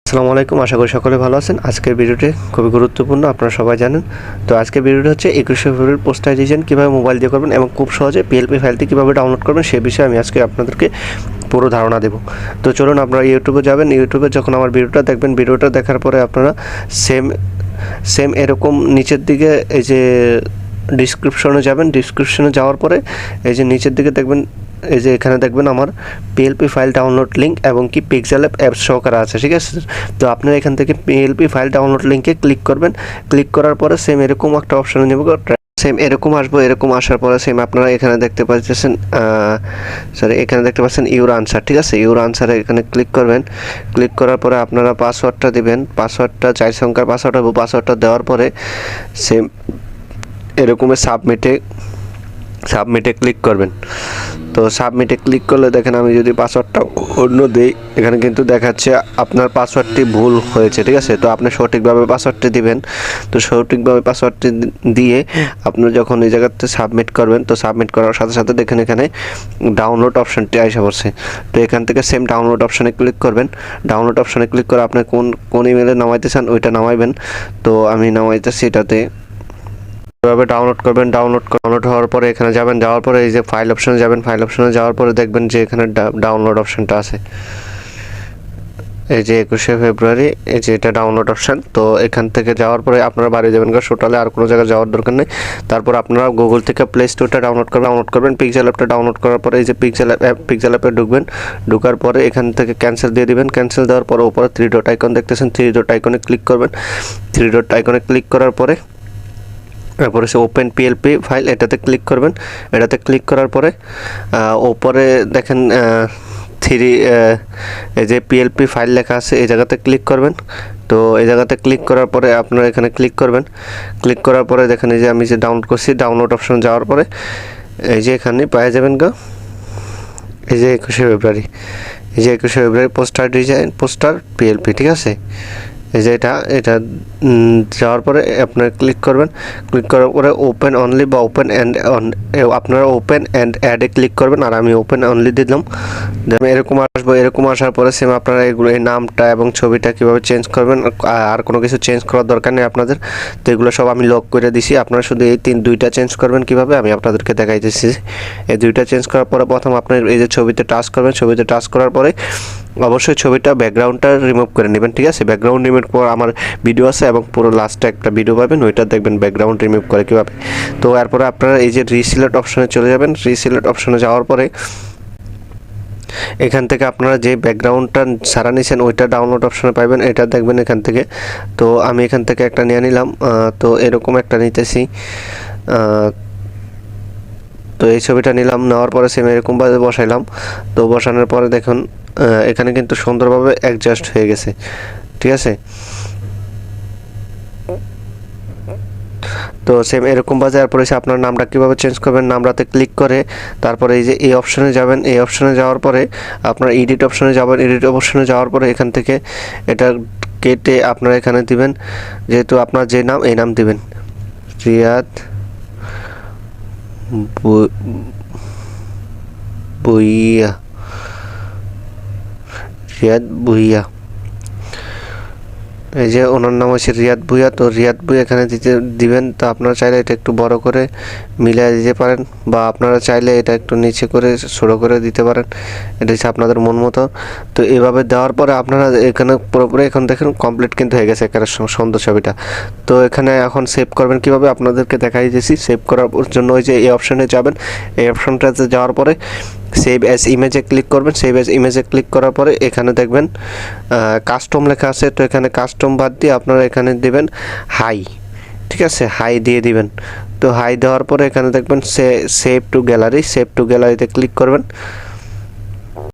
আসসালামু আলাইকুম, আশা করি সকলে ভালো আছেন। আজকের ভিডিওটি খুবই গুরুত্বপূর্ণ, আপনারা সবাই জানেন। তো আজকের ভিডিওটি হচ্ছে 21শে ফেব্রুয়ারির পোস্টাইজেশন কীভাবে মোবাইল দিয়ে করবেন এবং খুব সহজে পিএলপি ফাইলটি কীভাবে ডাউনলোড করবেন সে বিষয়ে আমি আজকে আপনাদেরকে পুরো ধারণা দেব। তো চলুন, আপনারা ইউটিউবে যাবেন। ইউটিউবে যখন আমার ভিডিওটা দেখবেন, ভিডিওটা দেখার পরে আপনারা সেম এরকম নিচের দিকে এই যে ডিসক্রিপশনে যাবেন। ডিসক্রিপশনে যাওয়ার পরে এই যে নিচের দিকে দেখবেন, এই যে এখানে দেখবেন আমার পিএলপি ফাইল ডাউনলোড লিঙ্ক এবং কি পিক্সেলল্যাব অ্যাপস সহ করা আছে, ঠিক আছে। তো আপনারা এখান থেকে পিএলপি ফাইল ডাউনলোড লিঙ্কে ক্লিক করবেন। ক্লিক করার পরে সেম এরকম একটা অপশনে নেব, সেম এরকম আসবো। এরকম আসার পরে সেম আপনারা এখানে দেখতে পাচ্ছেন, এখানে দেখতে পাচ্ছেন ইউর আনসার, ঠিক আছে। ইউর আনসারে এখানে ক্লিক করবেন। ক্লিক করার পরে আপনারা পাসওয়ার্ডটা দিবেন। পাসওয়ার্ডটা 4 সংখ্যার পাসওয়ার্ড হবে। পাসওয়ার্ডটা দেওয়ার পরে সেম এরকমের সাবমিটে ক্লিক করবেন। তো সাবমিটে ক্লিক করলে দেখেন আমি যদি পাসওয়ার্ডটা অন্য দিই, এখানে কিন্তু দেখাচ্ছে আপনার পাসওয়ার্ডটি ভুল হয়েছে, ঠিক আছে। তো আপনি সঠিকভাবে পাসওয়ার্ডটি দিবেন। তো সঠিকভাবে পাসওয়ার্ডটি দিয়ে আপনি যখন এই জায়গাতে সাবমিট করবেন, তো সাবমিট করার সাথে সাথে দেখেন এখানে ডাউনলোড অপশানটি এসে পড়ছে। তো এখান থেকে সেম ডাউনলোড অপশানে ক্লিক করবেন। ডাউনলোড অপশানে ক্লিক করে আপনি কোন ইমেলে নামাইতে চান ওইটা নামাইবেন। তো আমি নামাইতেছি এটাতে। এভাবে ডাউনলোড করবেন। ডাউনলোড হওয়ার পরে এখানে যাবেন। যাওয়ার পরে এই যে ফাইল অপশনে যাবেন। ফাইল অপশনে যাওয়ার পরে দেখবেন যে এখানে ডাউনলোড অপশনটা আছে, এই যে 21শে ফেব্রুয়ারি, এই যে এটা ডাউনলোড অপশন। তো এখান থেকে যাওয়ার পরে আপনারা বাড়ি যাবেন, টোটালে আর কোনো জায়গায় যাওয়ার দরকার নেই। তারপর আপনারা গুগল থেকে প্লে স্টোরটা ডাউনলোড করবেন। পিক্সেল অ্যাপটা ডাউনলোড করার পরে এই যে পিক্সেল অ্যাপে ঢুকবেন। ঢোকার পরে এখান থেকে ক্যান্সেল দিয়ে দিবেন। ক্যান্সেল দেওয়ার পরে উপরে 3 ডট আইকন দেখতেছেন, 3 ডট আইকনে ক্লিক করবেন। 3 ডট আইকনে ক্লিক করার পরে তারপরে সে ওপেন পিএলপি ফাইল, এটাতে ক্লিক করবেন। এটাতে ক্লিক করার পরে ওপরে দেখেন এই যে পিএলপি ফাইল লেখা আছে, এই জায়গাতে ক্লিক করবেন। তো এই জায়গাতে ক্লিক করার পরে আপনারা এখানে ক্লিক করবেন। ক্লিক করার পরে দেখেন এই যে আমি যে ডাউনলোড করছি, ডাউনলোড অপশন যাওয়ার পরে এই যে এখানে পেয়ে যাবেন এই যে 21শে ফেব্রুয়ারি, এই যে 21শে ফেব্রুয়ারি পোস্টার পিএলপি, ঠিক আছে। এই যে এটা যাওয়ার পরে আপনারা ক্লিক করবেন। ক্লিক করার পরে ওপেন অনলি বা ওপেন অ্যান্ড আপনারা ওপেন অ্যান্ড অ্যাডে ক্লিক করবেন, আর আমি ওপেন অনলি দিলাম। এরকম আসবো। এরকম আসার পরে সেম আপনারা এই নামটা এবং ছবিটা কীভাবে চেঞ্জ করবেন, আর কোনো কিছু চেঞ্জ করার দরকার নেই আপনাদের। তো এগুলো সব আমি লক করে দিছি। আপনারা শুধু এই দুইটা চেঞ্জ করবেন কীভাবে আমি আপনাদেরকে দেখাইতেছি। এই দুইটা চেঞ্জ করার পরে প্রথম আপনার এই যে ছবিতে টাচ করবেন। ছবিতে টাচ করার পরে অবশ্যই ছবিটা ব্যাকগ্রাউন্ডটা রিমুভ করে নেবেন, ঠিক আছে। ব্যাকগ্রাউন্ড রিমুভ পর আমার ভিডিও আছে এবং পুরো লাস্টে একটা ভিডিও পাবেন, ওইটা দেখবেন ব্যাকগ্রাউন্ড রিমুভ করে কীভাবে। তো এরপরে আপনারা এই যে রিসিলেক্ট অপশনে চলে যাবেন। রিসিলেক্ট অপশনে যাওয়ার পরে এখান থেকে আপনারা যে ব্যাকগ্রাউন্ডটা সারা নিয়েছেন ওইটা ডাউনলোড অপশনে পাবেন, এটা দেখবেন এখান থেকে। তো আমি এখান থেকে একটা নিয়ে নিলাম। তো এরকম একটা নিতেছি। তো এই ছবিটা নিলাম, নেওয়ার পরে সেম এরকমভাবে বসাইলাম। তো বসানোর পরে দেখুন এখানে কিন্তু সুন্দরভাবে অ্যাডজাস্ট হয়ে গেছে, ঠিক আছে। তো সেম এরকম বাজার পরে আপনার নামটা কীভাবে চেঞ্জ করবেন, নামটাতে ক্লিক করে তারপরে এই যে এই অপশনে যাবেন। এই অপশনে যাওয়ার পরে আপনার এডিট অপশনে যাবেন। এডিট অপশনে যাওয়ার পরে এখান থেকে এটা কেটে আপনারা এখানে দিবেন, যেহেতু আপনার যে নাম এই নাম দিবেন, রিয়াদ ভুইয়া। এই যে ওনার নাম হচ্ছে রিয়াদ ভুইয়া। তো রিয়াদ ভুইয়া এখানে দিবেন। তো আপনারা চাইলে এটা একটু বড় করে মিলিয়ে দিতে পারেন, বা আপনারা চাইলে এটা একটু নিচে করে ছোটো করে দিতে পারেন, এটা হচ্ছে আপনাদের মন মতো। তো এভাবে দেওয়ার পরে আপনারা এখানে পুরোপুরি এখন দেখেন কমপ্লিট কিন্তু হয়ে গেছে এখানে সুন্দর ছবিটা। তো এখানে এখন সেভ করবেন কীভাবে আপনাদেরকে দেখাই দিয়েছি। সেভ করার জন্য ওই যে এই অপশানে যাবেন। এই অপশানটাতে যাওয়ার পরে সেভ অ্যাজ ইমেজে ক্লিক করবেন। সেভ অ্যাজ ইমেজে ক্লিক করার পরে এখানে দেখবেন কাস্টম লেখা আছে। তো এখানে কাস্টম বাদ দিয়ে আপনারা এখানে দিবেন হাই, ঠিক আছে। হাই দিয়ে দিবেন। তো হাই দেওয়ার পরে এখানে দেখবেন save two gallery. Save two গ্যালারিতে ক্লিক করবেন।